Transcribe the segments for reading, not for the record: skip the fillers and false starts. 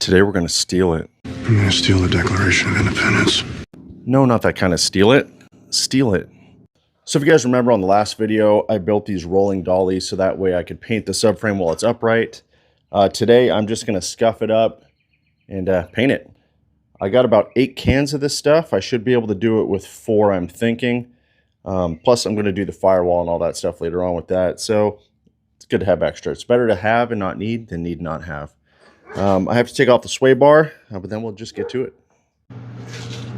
Today we're going to steal it. I'm going to steal the Declaration of Independence. No, not that kind of steal it. Steal it. So if you guys remember on the last video, I built these rolling dollies so that way I could paint the subframe while it's upright. Today I'm just going to scuff it up and paint it. I got about 8 cans of this stuff. I should be able to do it with 4, I'm thinking. Plus I'm going to do the firewall and all that stuff later on with that. So it's good to have extra. It's better to have and not need than need not have. I have to take off the sway bar, but then we'll just get to it.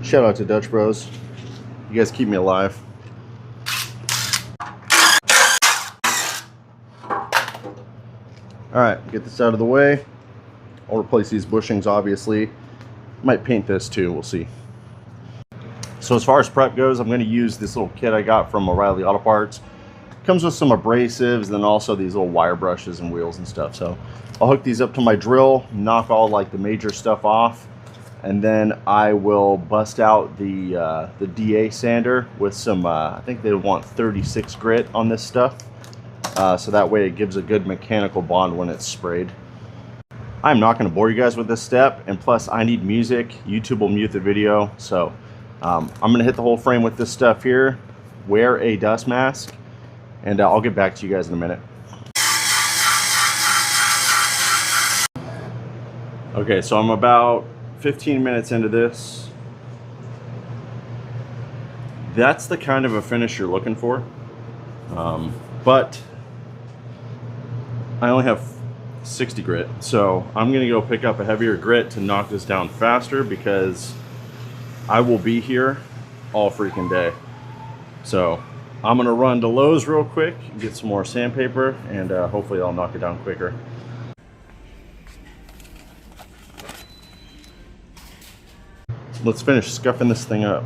Shout out to Dutch Bros. You guys keep me alive. Alright, get this out of the way. I'll replace these bushings, obviously. Might paint this too, we'll see. So as far as prep goes, I'm going to use this little kit I got from O'Reilly Auto Parts. Comes with some abrasives, and then also these little wire brushes and wheels and stuff. So I'll hook these up to my drill, knock all like the major stuff off, and then I will bust out the DA sander with some, I think they want 36 grit on this stuff. So that way it gives a good mechanical bond when it's sprayed. I'm not going to bore you guys with this step, and plus I need music. YouTube will mute the video, so I'm going to hit the whole frame with this stuff here, wear a dust mask, and I'll get back to you guys in a minute. Okay, so I'm about 15 minutes into this. That's the kind of a finish you're looking for. But I only have 60 grit, so I'm gonna go pick up a heavier grit to knock this down faster because I will be here all freaking day. So I'm gonna run to Lowe's real quick, get some more sandpaper, and hopefully I'll knock it down quicker. Let's finish scuffing this thing up.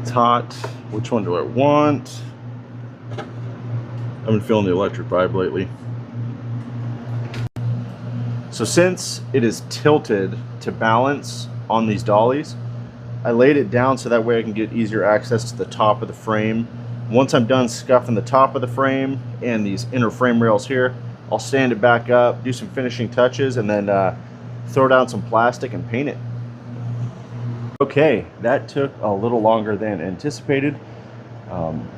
It's hot. Which one do I want? I've been feeling the electric vibe lately. So since it is tilted to balance on these dollies, I laid it down so that way I can get easier access to the top of the frame. Once I'm done scuffing the top of the frame and these inner frame rails here, I'll stand it back up, do some finishing touches, and then throw down some plastic and paint it. Okay, that took a little longer than anticipated.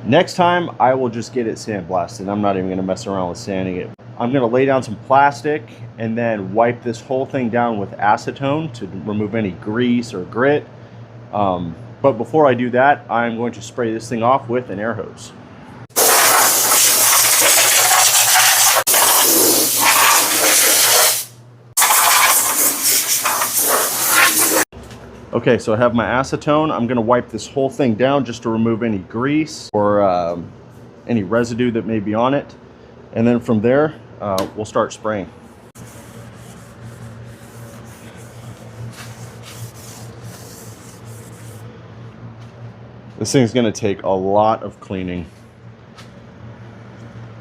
Next time, I will just get it sandblasted. I'm not even going to mess around with sanding it. I'm going to lay down some plastic and then wipe this whole thing down with acetone to remove any grease or grit. But before I do that, I'm going to spray this thing off with an air hose. Okay, so I have my acetone. I'm gonna wipe this whole thing down just to remove any grease or any residue that may be on it. And then from there, we'll start spraying. This thing's gonna take a lot of cleaning.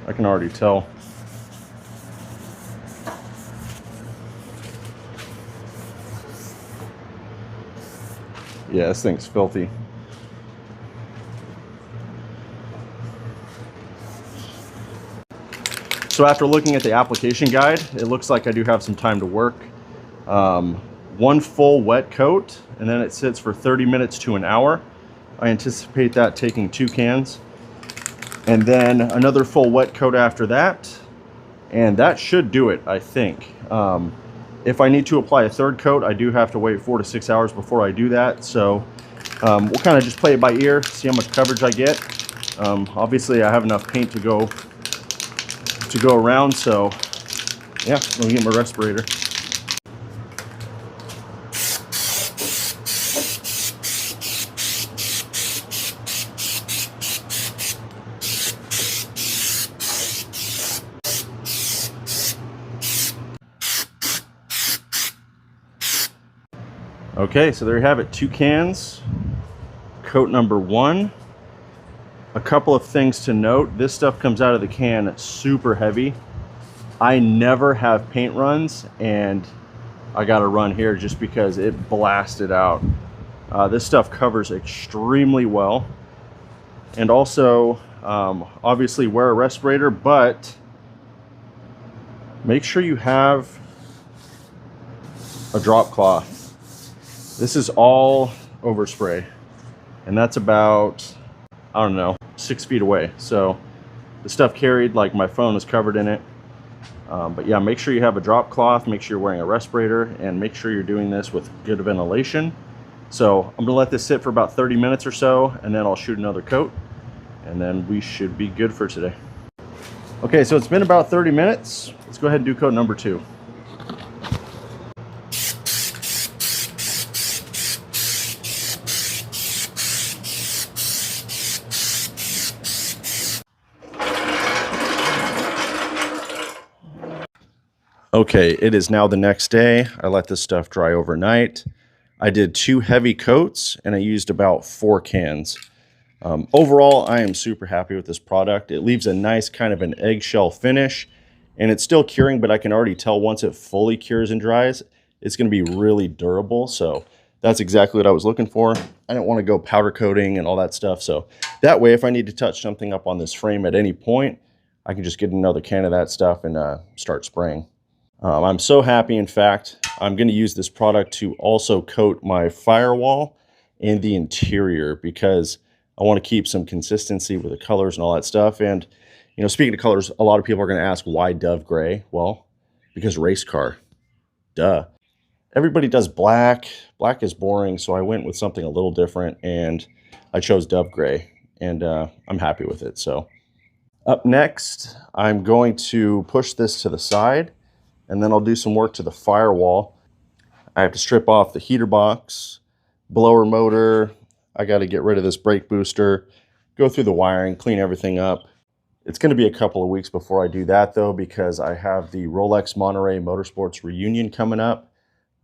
I can already tell. Yeah, this thing's filthy. So after looking at the application guide, it looks like I do have some time to work. 1 full wet coat, and then it sits for 30 minutes to an hour. I anticipate that taking 2 cans. And then another full wet coat after that. And that should do it, I think. If I need to apply a 3rd coat, I do have to wait 4 to 6 hours before I do that. So we'll kind of just play it by ear, see how much coverage I get. Obviously, I have enough paint to go around. So yeah, let me get my respirator. Okay, so there you have it, 2 cans, coat number 1. A couple of things to note, this stuff comes out of the can super heavy. I never have paint runs, and I got a run here just because it blasted out. This stuff covers extremely well. And also, obviously wear a respirator, but Make sure you have a drop cloth. This is all overspray, and that's about, I don't know, 6 feet away. So the stuff carried, like my phone is covered in it. But yeah, make sure you have a drop cloth, make sure you're wearing a respirator, and make sure you're doing this with good ventilation. So I'm gonna let this sit for about 30 minutes or so, and then I'll shoot another coat, and then we should be good for today. Okay, so it's been about 30 minutes. Let's go ahead and do coat number 2. Okay, it is now the next day. I let this stuff dry overnight. I did 2 heavy coats and I used about 4 cans. Overall, I am super happy with this product. It leaves a nice kind of an eggshell finish, and it's still curing, but I can already tell once it fully cures and dries, it's going to be really durable. So that's exactly what I was looking for. I didn't want to go powder coating and all that stuff. So that way, if I need to touch something up on this frame at any point, I can just get another can of that stuff and start spraying. I'm so happy. In fact, I'm going to use this product to also coat my firewall and the interior, because I want to keep some consistency with the colors and all that stuff. And, you know, speaking of colors, a lot of people are going to ask, why dove gray? Well, because race car. Duh. Everybody does black. Black is boring, so I went with something a little different, and I chose dove gray, and I'm happy with it. So up next, I'm going to push this to the side, and then I'll do some work to the firewall. I have to strip off the heater box, blower motor. I got to get rid of this brake booster, go through the wiring, clean everything up. It's going to be a couple of weeks before I do that, though, because I have the Rolex Monterey Motorsports reunion coming up.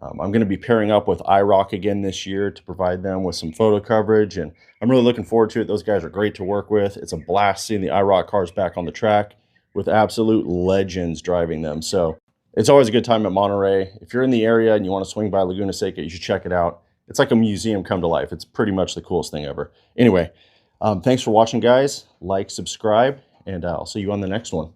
I'm going to be pairing up with iRock again this year to provide them with some photo coverage, and I'm really looking forward to it. Those guys are great to work with. It's a blast seeing the iRock cars back on the track with absolute legends driving them. So it's always a good time at Monterey. If you're in the area and you want to swing by Laguna Seca, you should check it out. It's like a museum come to life. It's pretty much the coolest thing ever. Anyway, thanks for watching, guys. Like, subscribe, and I'll see you on the next one.